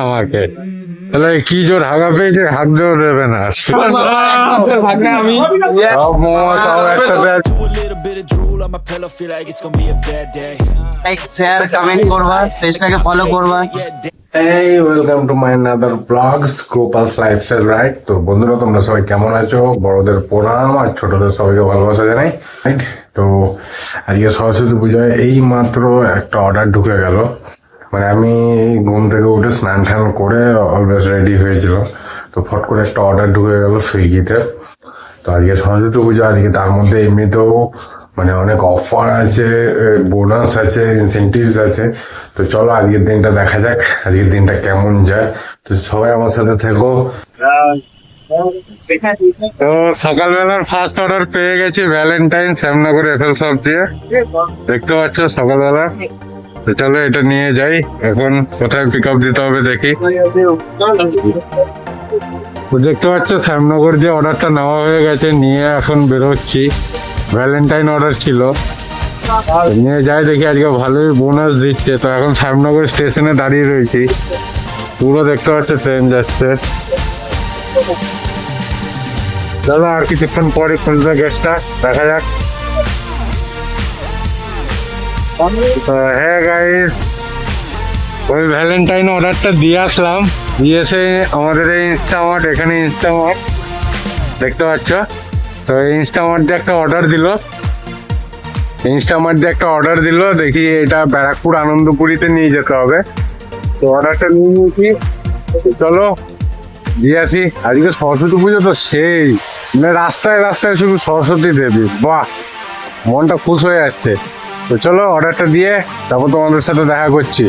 আমাকে তাহলে কি জোর হাগা পেয়েছে, হাগ জোর দেবে না। সব মোমো সব একসাথে Do a little bit of drool on my pillow, feel like it's gonna be a bad day. Like share comment করবা, পেজটাকে ফলো করবা। এই welcome to my another blogs Gopal's lifestyle right. তো বন্ধুরা, তোমরা সবাই কেমন আছো? বড়দের প্রণাম আর ছোটদের সবাইকে ভালোবাসা জানাই। রাইট, তো আজকে সরস্বতী পুজোয় এই মাত্র একটা অর্ডার ঢুকে গেল। মানে আমি ঘুম থেকে উঠে স্নান টান করে অলওয়েজ রেডি হয়েছিল, তো ফট করে একটা অর্ডার ঢুকে গেল সুইগিতে। তো আজকে সরস্বতী পুজো, আজকে তার মধ্যে এমনিতেও মানে অনেক অফার আছে, বোনাস আছে, ইনসেন্টিভস আছে। তো চলো আজকের দিনটা দেখা যাক, আজকের দিনটা কেমন যায়। তো সবাই আমার সাথে থেকো। তো সকালবেলার ফার্স্ট অর্ডার পেয়ে গেছি ভ্যালেন্টাইন শ্যামনগর এফএল শপ দিয়ে, দেখতে পাচ্ছ সকালবেলা। তো চলো এটা নিয়ে যাই, এখন কোথায় পিক আপ দিতে হবে দেখি। তো দেখতে পাচ্ছ শ্যামনগর যে অর্ডারটা নেওয়া হয়ে গেছে, নিয়ে এখন বেরোচ্ছি। ভ্যালেন্টাইন অর্ডার ছিল, নিয়ে যাই দেখি। আজকে ভালোই বোনাস দিচ্ছে। তো এখন শ্যামনগর স্টেশনে দাঁড়িয়ে রয়েছি, পুরো দেখতে পাচ্ছ ট্রেন যাচ্ছে। দাদা আর কিছুক্ষণ পরে খুলবে গেটটা, দেখা যাক। তো হ্যাঁ গাইস, ওই ভ্যালেন্টাইন অর্ডারটা দিয়ে আসলাম, দিয়ে এসে আমাদের এই ইনস্টামার্ট, এখানে ইনস্টামার্ট দেখতে পাচ্ছ। তো ইনস্টামার্ট দিয়ে একটা অর্ডার দিল, দেখি এটা ব্যারাকপুর আনন্দপুরীতে নিয়ে যেতে হবে। তো অর্ডারটা নিয়ে নিয়েছি, চলো দিয়ে আসি। আজকে সরস্বতী পুজো তো সেই, মানে রাস্তায় রাস্তায় শুধু সরস্বতী দেবী, বাহ মনটা খুশ হয়ে যাচ্ছে। তো চলো অর্ডারটা দিয়ে তারপর তোমাদের সাথে দেখা করছি।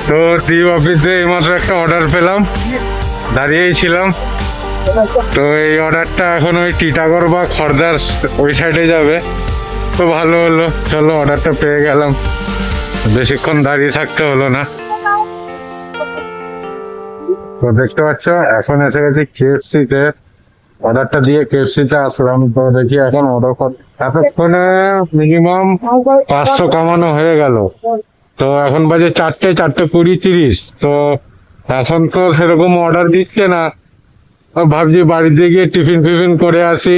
তো দ্বীপ অফিসে এইমাত্র একটা অর্ডার পেলাম, দাঁড়িয়েই ছিলাম। তো এই অর্ডারটা এখন ওই টিটাগড় বা খড়দার ওই সাইডে যাবে। তো ভালো হলো, চলো অর্ডারটা পেয়ে গেলাম, বেশিক্ষণ দাঁড়িয়ে থাকতে হলো না। তো দেখতে পাচ্ছ এখন এসে গেছি কেএফসিতে, অর্ডারটা দিয়ে কেএফসিতে আসলাম। তো দেখি এখন অর্ডার এতক্ষণে মিনিমাম 500 কামানো হয়ে গেল। তো এখন বাজে 4:20:30। তো এখন তো সেরকম অর্ডার দিচ্ছে না, ভাবছি বাড়িতে গিয়ে টিফিন ফিফিন করে আসি,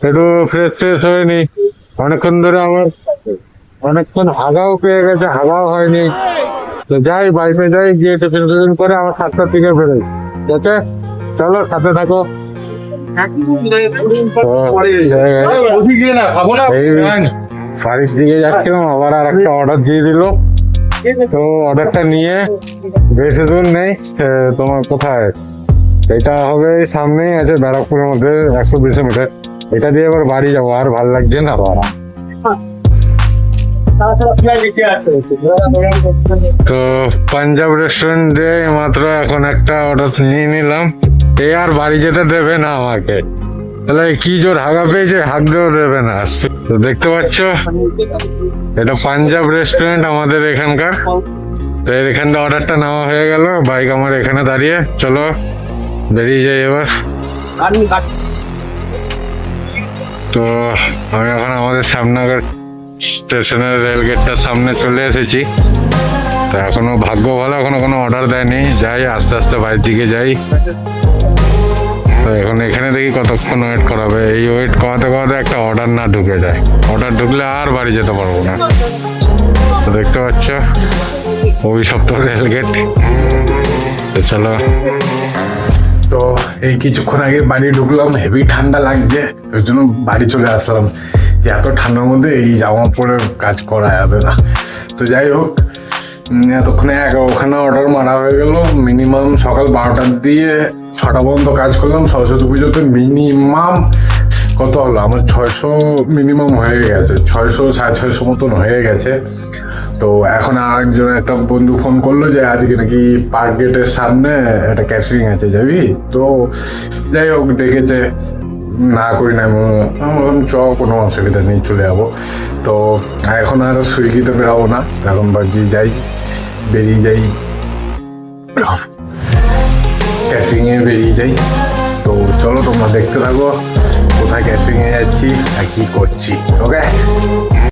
একটু ফ্রেশ হয়ে নি। অনেকক্ষণ ধরে আমার অনেকক্ষণ হাগাও পেয়ে গেছে, হাগাও হয়নি। তো যাই বাড়িতে যাই, গিয়ে টিফিন ফিফিন করে আমার 7টার দিকে বেরোই। ঠিক আছে, চলো সাথে থাকো। বাড়ির দিকে যাচ্ছিলাম, আবার আর একটা অর্ডার দিয়ে দিল। তো অর্ডারটা নিয়ে বেশি দূর নেই, তোমার কোথায় এটা হবে সামনেই আছে, ব্যারাকপুরের মধ্যে 120 মিটার। এটা দিয়ে এবার বাড়ি যাবো, আর ভালো লাগছে না বাবা। তো পাঞ্জাব রেস্টুরেন্টে মাত্র এখন একটা অর্ডার নিয়ে নিলাম। এ আর বাড়ি যেতে দেবে না আমাকে, তাহলে কি জোর হাগা পেয়েছে, হাগ জোর দেবে না। তো দেখতে পাচ্ছ এটা পাঞ্জাব রেস্টুরেন্ট আমাদের এখানকার। তো এখানটা অর্ডারটা নেওয়া হয়ে গেল, বাইক আমার এখানে দাঁড়িয়ে। চলো বেরিয়ে যাই এবার। তো আমি এখন আমাদের শ্যামনগর স্টেশনের রেলগেটটার সামনে চলে এসেছি। তো এখনো ভাগ্য ভালো, এখনো কোনো অর্ডার দেয়নি। যাই আস্তে আস্তে বাড়ির দিকে যাই। তো এখন এখানে দেখি কতক্ষণ ওয়েট করাবে। এই ওয়েট করাতে করাতে একটা অর্ডার না ঢুকে যায়, অর্ডার ঢুকলে আর বাড়ি যেতে পারবো না। তো দেখতে পাচ্ছ অভিশপ্ত রেলগেট। তো চলো, তো এই কিছুক্ষণ আগে বাড়ি ঢুকলাম, হেভি ঠান্ডা লাগছে, ওই জন্য বাড়ি চলে আসলাম। যে এত ঠান্ডার মধ্যে এই জামা পরে কাজ করা যাবে না। তো যাই হোক, এতক্ষণে ওখানে অর্ডার মারা হয়ে গেল। মিনিমাম সকাল 12টার দিয়ে 6টা পর্যন্ত কাজ করলাম। সরস্বতী পুজোতে মিনিমাম কত হলো আমার, 600 মিনিমাম হয়ে গেছে, 600 650 মতন হয়ে গেছে। তো এখন আরেকজন একটা বন্ধু ফোন করলো যে আজকে নাকি পার্ক গেটের সামনে একটা ক্যাটারিং আছে, যাবি? তো যাই হোক ডেকেছে, না করি না, আমার চ কোনো অসুবিধা নেই, চলে যাবো। তো এখন আর সুইগিতে বেরাবো না, এখন ভাবছি যাই, বেরিয়ে যাই, ক্যাটারিংয়ে বেরিয়ে যাই। তো চলো তোমরা দেখতে থাকো কোথায় ক্যাটারিংয়ে যাচ্ছি আর কি করছি। ওকে।